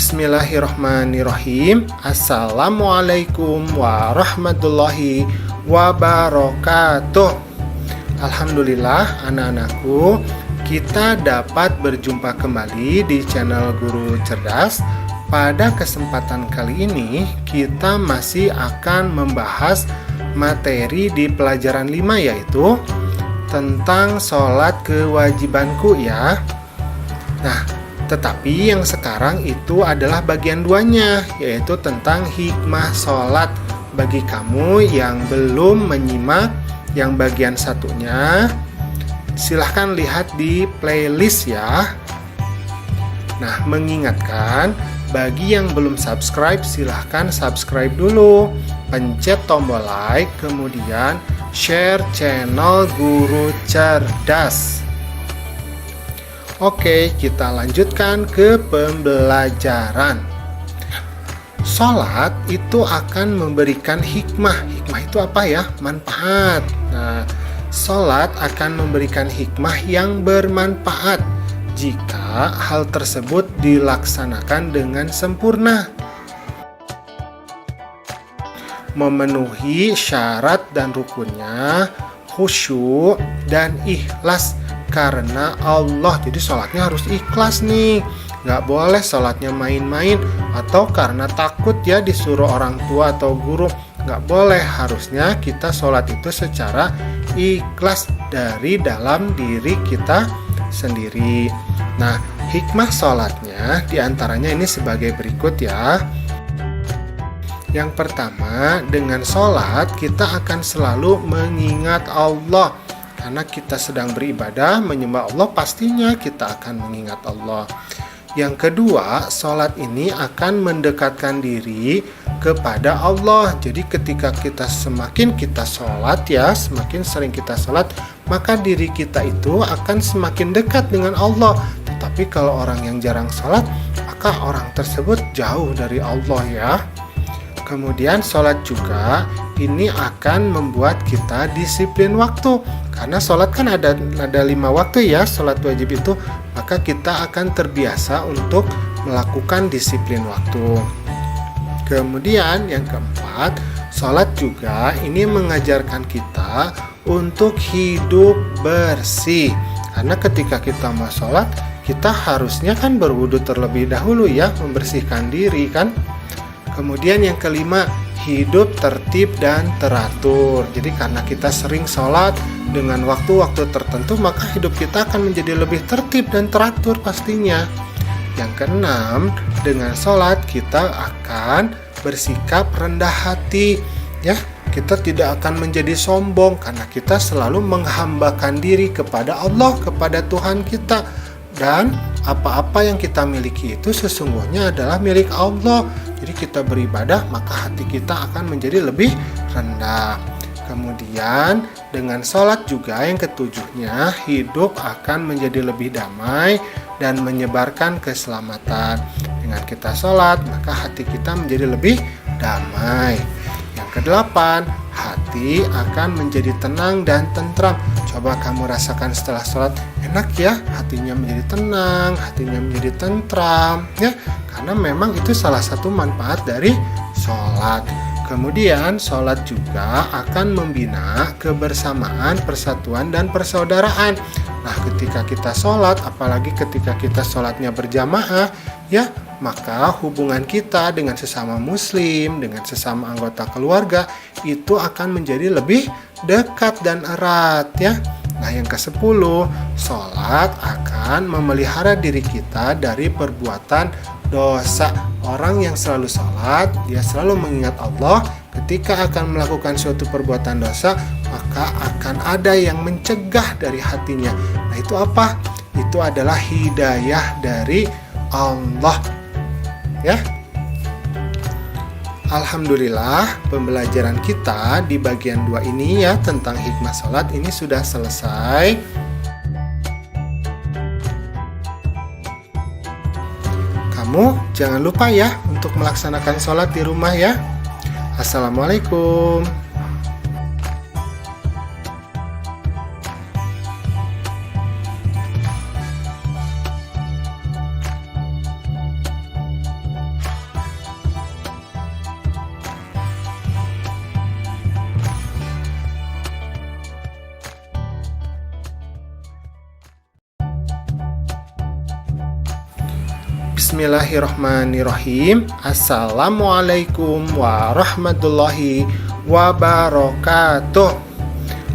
Bismillahirrahmanirrahim. Assalamualaikum warahmatullahi wabarakatuh. Alhamdulillah anak-anakku, kita dapat berjumpa kembali di channel Guru Cerdas. Pada kesempatan kali ini kita masih akan membahas materi di pelajaran 5, yaitu tentang sholat kewajibanku ya. Nah, tetapi yang sekarang itu adalah bagian 2-nya, yaitu tentang hikmah sholat. Bagi kamu yang belum menyimak yang bagian 1-nya, silahkan lihat di playlist ya. Nah, mengingatkan, bagi yang belum subscribe, silahkan subscribe dulu. Pencet tombol like, kemudian share channel Guru Cerdas. Oke, kita lanjutkan ke pembelajaran. Sholat itu akan memberikan hikmah. Hikmah itu apa ya? Manfaat. Nah, sholat akan memberikan hikmah yang bermanfaat jika hal tersebut dilaksanakan dengan sempurna, memenuhi syarat dan rukunnya, khusyuk dan ikhlas karena Allah. Jadi sholatnya harus ikhlas nih, nggak boleh sholatnya main-main atau karena takut ya disuruh orang tua atau guru. Nggak boleh, harusnya kita sholat itu secara ikhlas dari dalam diri kita sendiri. Nah, hikmah sholatnya diantaranya ini sebagai berikut ya. Yang pertama, dengan sholat kita akan selalu mengingat Allah. Karena kita sedang beribadah, menyembah Allah, pastinya kita akan mengingat Allah. Yang kedua, sholat ini akan mendekatkan diri kepada Allah. Jadi ketika semakin kita sholat ya, semakin sering kita sholat, maka diri kita itu akan semakin dekat dengan Allah. Tetapi kalau orang yang jarang sholat, maka orang tersebut jauh dari Allah ya. Kemudian sholat juga ini akan membuat kita disiplin waktu. Karena sholat kan ada 5 waktu ya, sholat wajib itu. Maka kita akan terbiasa untuk melakukan disiplin waktu. Kemudian yang keempat, sholat juga ini mengajarkan kita untuk hidup bersih. Karena ketika kita mau sholat, kita harusnya kan berwudu terlebih dahulu ya, membersihkan diri kan. Kemudian yang kelima, hidup tertib dan teratur. Jadi karena kita sering sholat dengan waktu-waktu tertentu, maka hidup kita akan menjadi lebih tertib dan teratur pastinya. Yang keenam, dengan sholat kita akan bersikap rendah hati ya. Kita tidak akan menjadi sombong karena kita selalu menghambakan diri kepada Allah, kepada Tuhan kita. Dan apa-apa yang kita miliki itu sesungguhnya adalah milik Allah. Jadi kita beribadah, maka hati kita akan menjadi lebih rendah. Kemudian dengan sholat juga yang ketujuhnya, hidup akan menjadi lebih damai dan menyebarkan keselamatan. Dengan kita sholat, maka hati kita menjadi lebih damai. Yang kedelapan, hati akan menjadi tenang dan tentram. Coba kamu rasakan setelah sholat, enak ya, hatinya menjadi tenang, hatinya menjadi tentram ya. Karena memang itu salah satu manfaat dari sholat. Kemudian sholat juga akan membina kebersamaan, persatuan, dan persaudaraan. Nah, ketika kita sholat, apalagi ketika kita sholatnya berjamaah ya, maka hubungan kita dengan sesama muslim, dengan sesama anggota keluarga itu akan menjadi lebih dekat dan erat ya. Nah, yang ke-10, sholat akan memelihara diri kita dari perbuatan dosa. Orang yang selalu sholat, dia selalu mengingat Allah. Ketika akan melakukan suatu perbuatan dosa, maka akan ada yang mencegah dari hatinya. Nah, itu apa? Itu adalah hidayah dari Allah ya. Alhamdulillah, pembelajaran kita di bagian 2 ini ya, tentang hikmah sholat ini sudah selesai. Kamu jangan lupa ya untuk melaksanakan sholat di rumah ya. Assalamualaikum. Bismillahirrahmanirrahim. Assalamualaikum warahmatullahi wabarakatuh.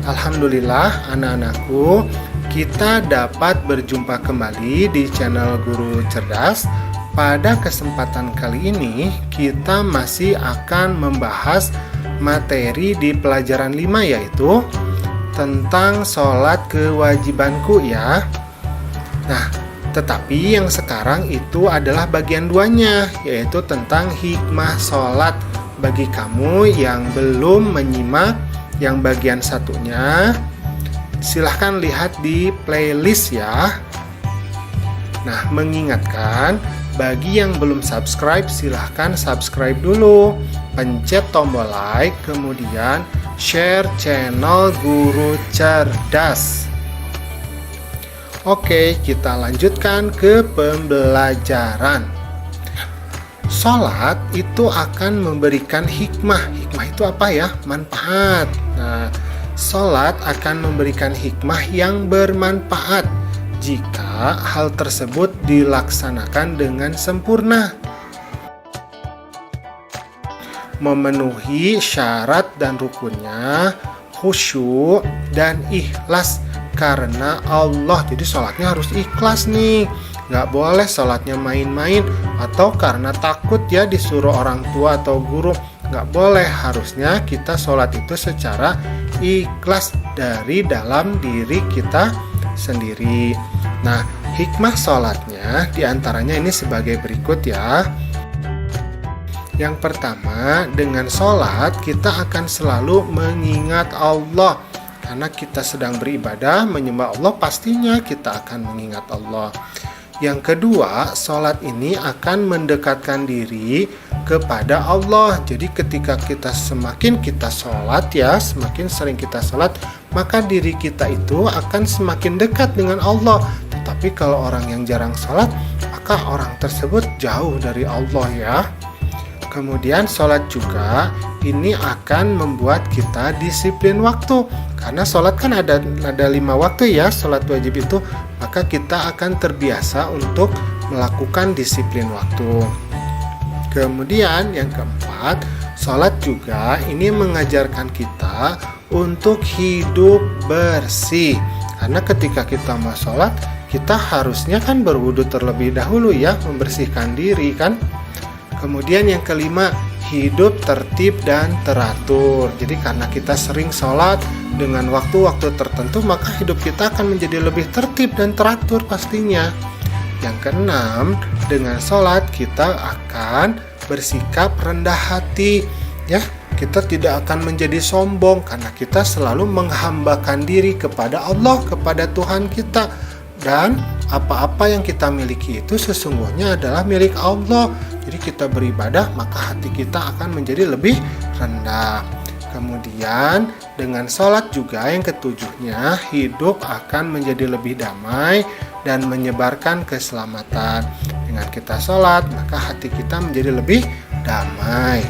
Alhamdulillah anak-anakku, kita dapat berjumpa kembali di channel Guru Cerdas. Pada kesempatan kali ini kita masih akan membahas materi di pelajaran 5, yaitu tentang sholat kewajibanku ya. Nah, tetapi yang sekarang itu adalah bagian 2-nya, yaitu tentang hikmah sholat. Bagi kamu yang belum menyimak yang bagian 1-nya, silahkan lihat di playlist ya. Nah, mengingatkan, bagi yang belum subscribe, silahkan subscribe dulu. Pencet tombol like, kemudian share channel Guru Cerdas. Oke, kita lanjutkan ke pembelajaran. Sholat itu akan memberikan hikmah. Hikmah itu apa ya? Manfaat. Nah, sholat akan memberikan hikmah yang bermanfaat jika hal tersebut dilaksanakan dengan sempurna, memenuhi syarat dan rukunnya, khusyuk dan ikhlas karena Allah. Jadi sholatnya harus ikhlas nih. Nggak boleh sholatnya main-main atau karena takut ya disuruh orang tua atau guru. Nggak boleh. Harusnya kita sholat itu secara ikhlas dari dalam diri kita sendiri. Nah, hikmah sholatnya diantaranya ini sebagai berikut ya. Yang pertama, dengan sholat kita akan selalu mengingat Allah. Karena kita sedang beribadah, menyembah Allah, pastinya kita akan mengingat Allah. Yang kedua, sholat ini akan mendekatkan diri kepada Allah. Jadi ketika semakin kita sholat ya, semakin sering kita sholat, maka diri kita itu akan semakin dekat dengan Allah. Tetapi kalau orang yang jarang sholat, maka orang tersebut jauh dari Allah ya. Kemudian sholat juga ini akan membuat kita disiplin waktu. Karena sholat kan ada 5 waktu ya, sholat wajib itu. Maka kita akan terbiasa untuk melakukan disiplin waktu. Kemudian yang keempat, sholat juga ini mengajarkan kita untuk hidup bersih. Karena ketika kita mau sholat, kita harusnya kan berwudu terlebih dahulu ya, membersihkan diri kan. Kemudian yang kelima, hidup tertib dan teratur. Jadi karena kita sering sholat dengan waktu-waktu tertentu, maka hidup kita akan menjadi lebih tertib dan teratur pastinya. Yang keenam, dengan sholat kita akan bersikap rendah hati. Ya, kita tidak akan menjadi sombong karena kita selalu menghambakan diri kepada Allah, kepada Tuhan kita. Dan apa-apa yang kita miliki itu sesungguhnya adalah milik Allah. Jadi kita beribadah, maka hati kita akan menjadi lebih rendah. Kemudian dengan sholat juga yang ketujuhnya, hidup akan menjadi lebih damai dan menyebarkan keselamatan. Dengan kita sholat, maka hati kita menjadi lebih damai.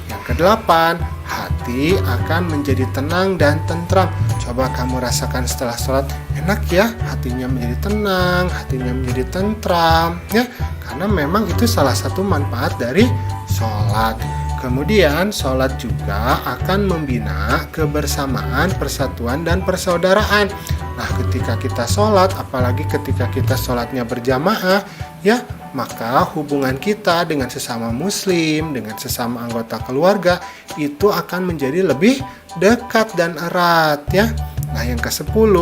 Yang kedelapan, hati akan menjadi tenang dan tentram. Coba kamu rasakan setelah sholat, enak ya, hatinya menjadi tenang, hatinya menjadi tentram ya, karena memang itu salah satu manfaat dari sholat. Kemudian sholat juga akan membina kebersamaan, persatuan, dan persaudaraan. Nah, ketika kita sholat, apalagi ketika kita sholatnya berjamaah ya, maka hubungan kita dengan sesama muslim, dengan sesama anggota keluarga itu akan menjadi lebih dekat dan erat ya. Nah, yang ke-10,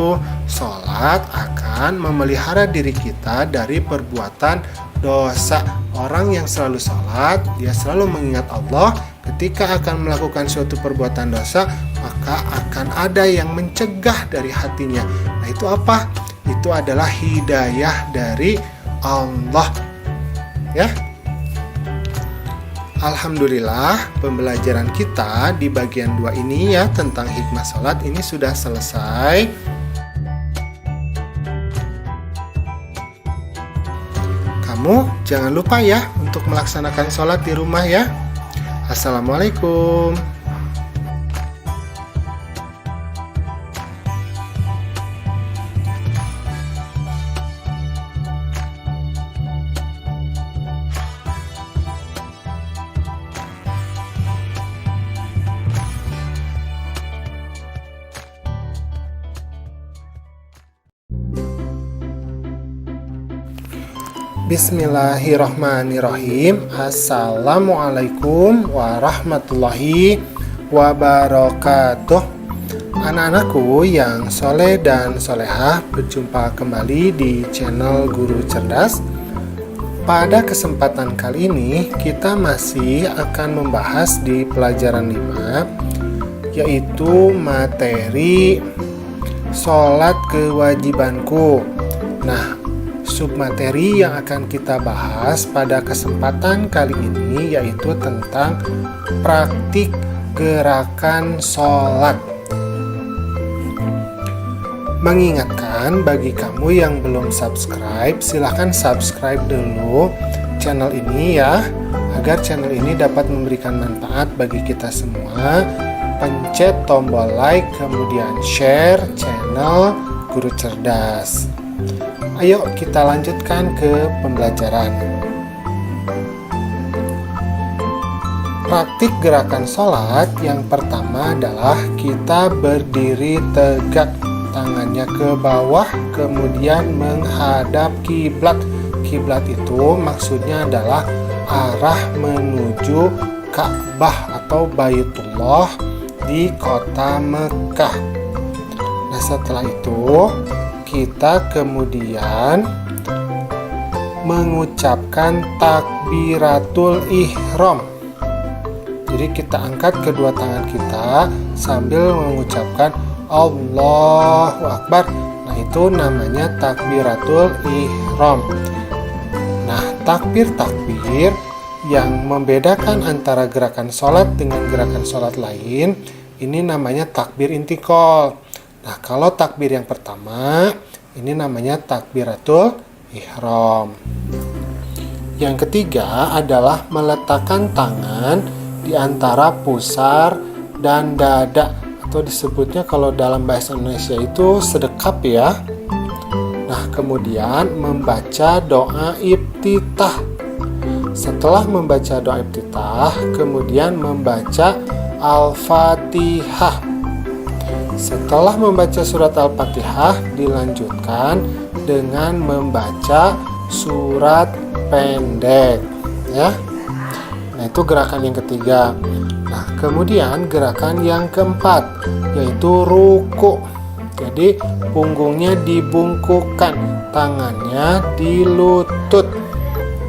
sholat akan memelihara diri kita dari perbuatan dosa. Orang yang selalu sholat, dia selalu mengingat Allah. Ketika akan melakukan suatu perbuatan dosa, maka akan ada yang mencegah dari hatinya. Nah, itu apa? Itu adalah hidayah dari Allah ya. Alhamdulillah, pembelajaran kita di bagian 2 ini ya tentang hikmah sholat ini sudah selesai. Kamu jangan lupa ya untuk melaksanakan sholat di rumah ya. Assalamualaikum. Bismillahirrahmanirrahim. Assalamualaikum warahmatullahi wabarakatuh. Anak-anakku yang soleh dan solehah, berjumpa kembali di channel Guru Cerdas. Pada kesempatan kali ini kita masih akan membahas di pelajaran 5, yaitu materi sholat kewajibanku. Nah, submateri yang akan kita bahas pada kesempatan kali ini yaitu tentang praktik gerakan sholat. Mengingatkan bagi kamu yang belum subscribe, silahkan subscribe dulu channel ini ya, agar channel ini dapat memberikan manfaat bagi kita semua. Pencet tombol like, kemudian share channel Guru Cerdas. Ayo kita lanjutkan ke pembelajaran. Praktik gerakan sholat yang pertama adalah kita berdiri tegak, tangannya ke bawah, kemudian menghadap kiblat. Kiblat itu maksudnya adalah arah menuju Ka'bah atau Baitullah di kota Mekah. Nah, setelah itu kita kemudian mengucapkan takbiratul ihram. Jadi kita angkat kedua tangan kita sambil mengucapkan Allahu Akbar. Nah, itu namanya takbiratul ihram. Nah, takbir-takbir yang membedakan antara gerakan sholat dengan gerakan sholat lain, ini namanya takbir intikal. Nah, kalau takbir yang pertama, ini namanya takbiratul ihram. Yang ketiga adalah meletakkan tangan di antara pusar dan dada, atau disebutnya kalau dalam bahasa Indonesia itu sedekap ya. Nah, kemudian membaca doa iftitah. Setelah membaca doa iftitah, kemudian membaca Al-Fatihah. Setelah membaca surat Al-Fatihah, dilanjutkan dengan membaca surat pendek ya. Nah, itu gerakan yang ketiga. Nah, kemudian gerakan yang keempat yaitu ruku. Jadi punggungnya dibungkukkan, tangannya di lutut.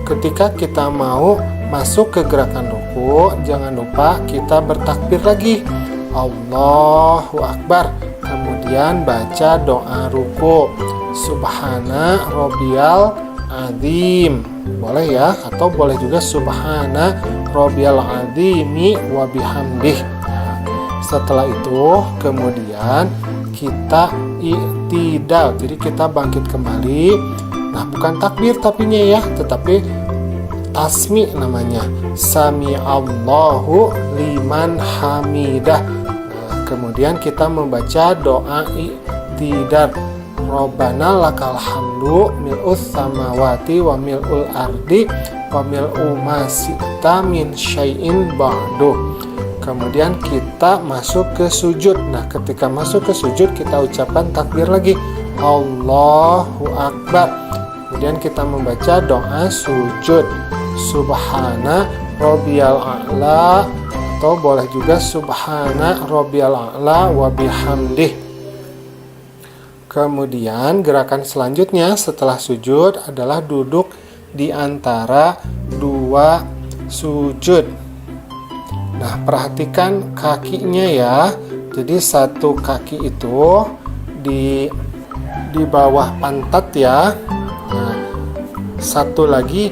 Ketika kita mau masuk ke gerakan ruku, jangan lupa kita bertakbir lagi, Allahu Akbar. Kemudian baca doa ruku, Subhana Rabbiyal Azim. Boleh ya, atau boleh juga Subhana Rabbiyal Azimi wa bihamdih. Setelah itu kemudian kita i'tidal. Jadi kita bangkit kembali. Nah, bukan takbir tapinya ya, tetapi tasmi namanya. Sami Allahu liman hamidah. Kemudian kita membaca doa i'tidal. Rabbana lakal hamdu mil'us samawati wa mil'ul ardi wa mil'u ma syi'ta min syai'in ba'du. Kemudian kita masuk ke sujud. Nah, ketika masuk ke sujud kita ucapkan takbir lagi, Allahu Akbar. Kemudian kita membaca doa sujud, Subhana Rabbiyal A'la, atau boleh juga Subhana Rabbiyal A'la wa bihamdih. Kemudian gerakan selanjutnya setelah sujud adalah duduk di antara dua sujud. Nah, perhatikan kakinya ya. Jadi satu kaki itu di bawah pantat ya. Nah, satu lagi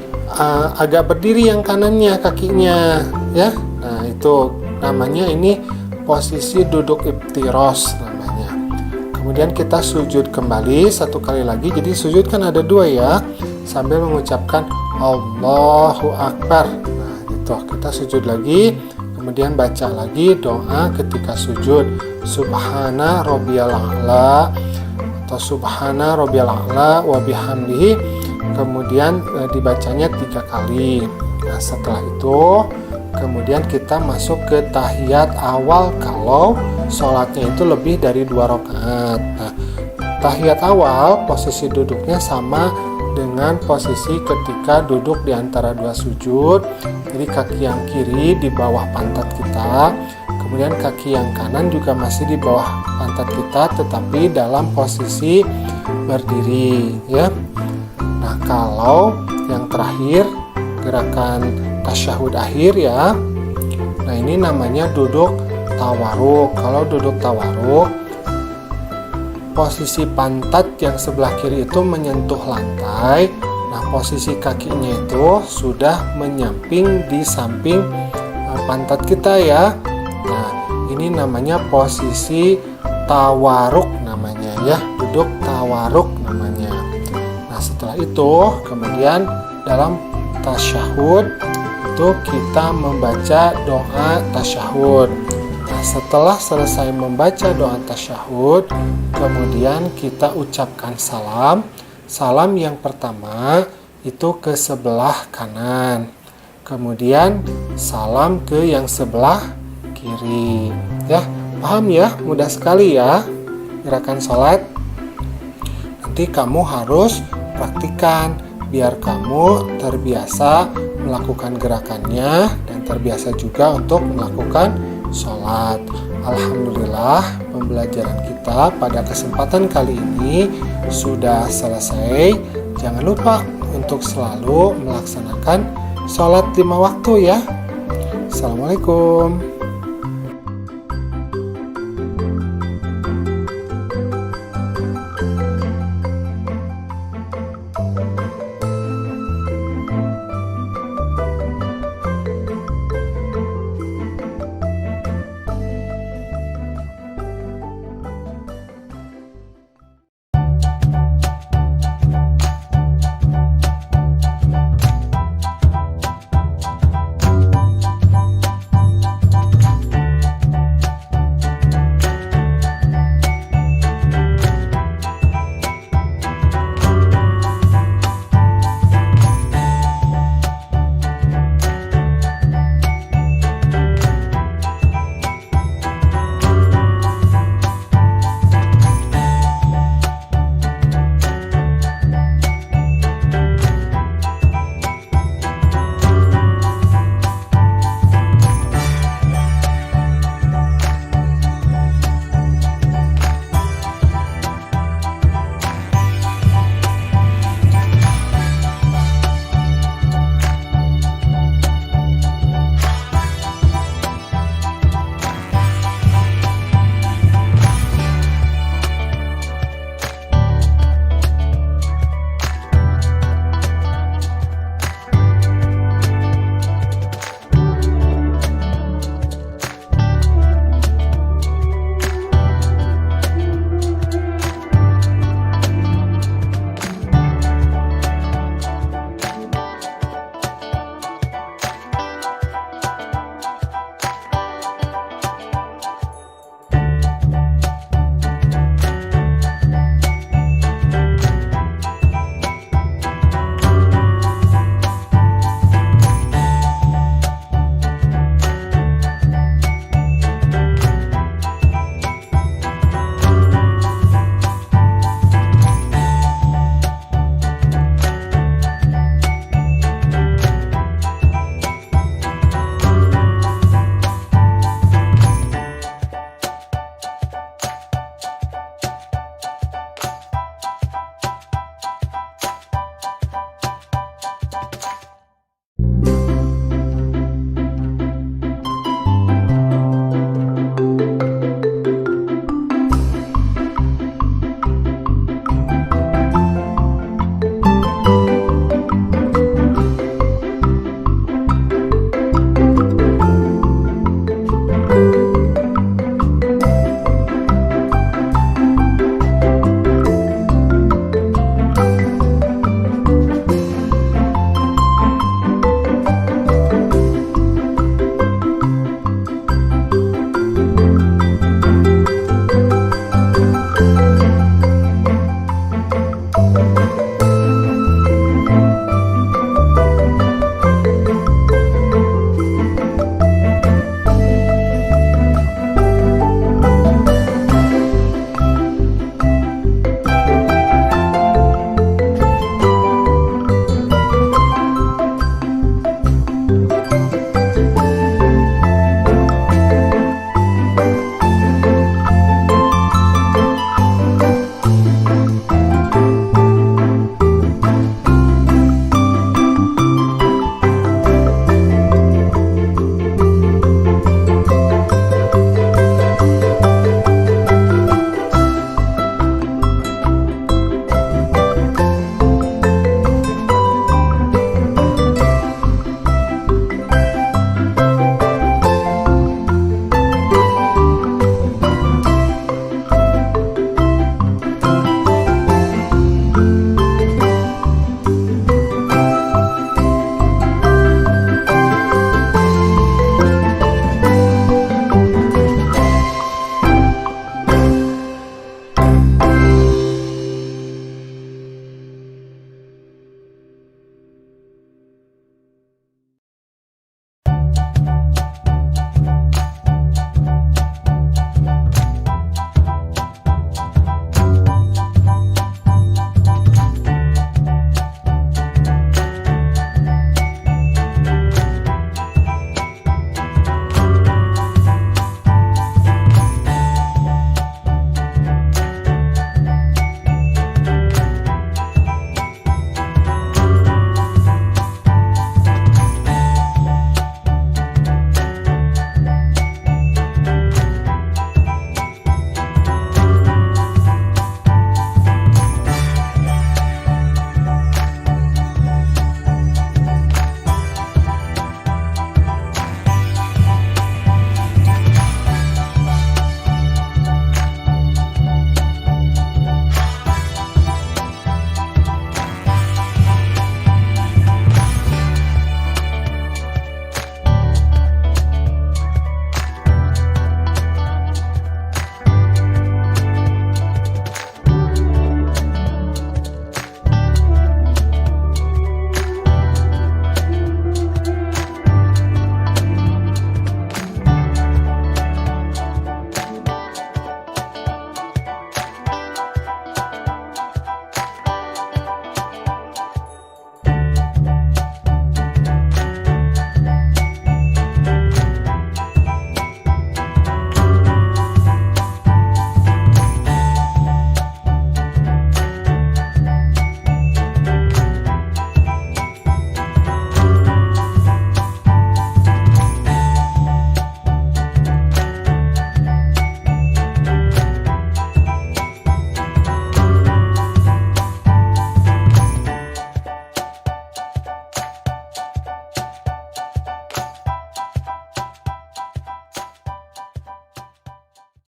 agak berdiri yang kanannya kakinya ya. Nah, itu namanya ini posisi duduk iftirosh namanya. Kemudian kita sujud kembali satu kali lagi. Jadi sujud kan ada dua ya, sambil mengucapkan Allahu Akbar. Nah, gitu. Kita sujud lagi, kemudian baca lagi doa ketika sujud, Subhana Rabbiyal A'la atau Subhana Rabbiyal A'la wa bihamdihi. Kemudian dibacanya 3 kali. Nah, setelah itu kemudian kita masuk ke tahiyat awal kalau sholatnya itu lebih dari 2 rakaat. Nah, tahiyat awal posisi duduknya sama dengan posisi ketika duduk di antara dua sujud. Jadi kaki yang kiri di bawah pantat kita, kemudian kaki yang kanan juga masih di bawah pantat kita, tetapi dalam posisi berdiri, ya. Nah, kalau yang terakhir gerakan tasyahud akhir, ya. Nah, ini namanya duduk tawaruk. Kalau duduk tawaruk, posisi pantat yang sebelah kiri itu menyentuh lantai. Nah, posisi kakinya itu sudah menyamping di samping pantat kita, ya. Nah, ini namanya posisi tawaruk namanya, ya. Duduk tawaruk namanya. Nah, setelah itu kemudian dalam tasyahud itu kita membaca doa tasyahud. Nah, setelah selesai membaca doa tasyahud, kemudian kita ucapkan salam. Salam yang pertama itu ke sebelah kanan. Kemudian salam ke yang sebelah kiri. Ya, paham ya? Mudah sekali ya gerakan sholat. Nanti kamu harus praktikan biar kamu terbiasa melakukan gerakannya dan terbiasa juga untuk melakukan sholat. Alhamdulillah, pembelajaran kita pada kesempatan kali ini sudah selesai. Jangan lupa untuk selalu melaksanakan sholat 5 waktu, ya. Assalamualaikum.